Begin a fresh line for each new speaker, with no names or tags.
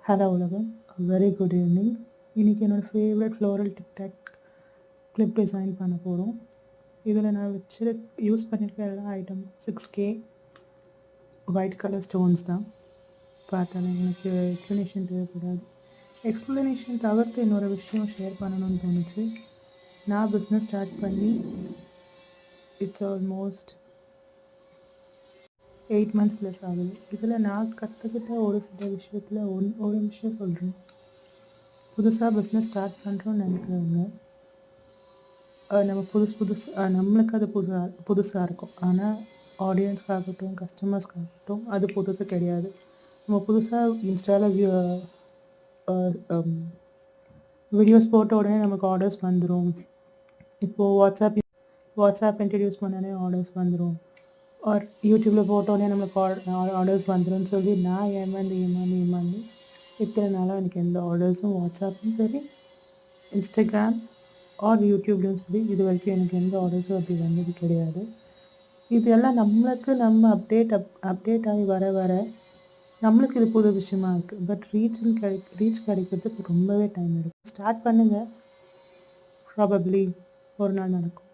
Hello உலகம், very good evening. இன்றைக்கி என்னோடய favourite floral TikTok clip design பண்ண போகிறோம். இதில் நான் யூஸ் பண்ணியிருக்க எல்லா item 6K white colour stones தான். பார்த்தாலும் எனக்கு எக்ஸ்ப்ளனேஷன் தேவைப்படாது. எக்ஸ்ப்ளனேஷன் தவிர்த்து இன்னொரு விஷயம் ஷேர் பண்ணணும்னு தோணுச்சு. நான் பிஸ்னஸ் ஸ்டார்ட் பண்ணி இட்ஸ் ஆல்மோஸ்ட் 8 months ப்ளஸ் ஆகுது. இதில் நான் கற்றுக்கிட்ட ஒரு சில விஷயத்தில் ஒரு விஷயம் சொல்கிறேன். புதுசாக பிஸ்னஸ் ஸ்டார்ட் பண்ணுறோன்னு நினைக்கிறவங்க நம்ம நம்மளுக்கு அது புதுசாக இருக்கும். ஆனால் ஆடியன்ஸ்க்காகட்டும் கஸ்டமர்ஸ்க்காகட்டும் அது புதுசு கிடையாது. நம்ம புதுசாக இன்ஸ்டாவில் வீடியோஸ் போட்ட உடனே நமக்கு ஆர்டர்ஸ் வந்துடும். இப்போது வாட்ஸ்அப் இன்ட்ரடியூஸ் பண்ணோடனே ஆர்டர்ஸ் வந்துடும். ஆர் யூடியூப்பில் போட்டோடனே நம்மளுக்கு ஆர்டர்ஸ் வந்துடும்னு சொல்லி நான் ஏமாந்து இத்தனை நாளாக எனக்கு எந்த ஆர்டர்ஸும் வாட்ஸ்அப்லையும் சரி, இன்ஸ்டாகிராம் ஆர் யூடியூப்லேயும் சரி இது வரைக்கும் எனக்கு எந்த ஆர்டர்ஸும் அப்படி வந்தது கிடையாது. இது எல்லாம் நம்ம அப்டேட் ஆகி வர நம்மளுக்கு இது புது விஷயமா இருக்குது. பட் ரீச் கிடைக்கிறதுக்கு ரொம்பவே டைம் எடுக்கும். ஸ்டார்ட் பண்ணுங்கள், ப்ராபப்ளி ஒரு நாள் நடக்கும்.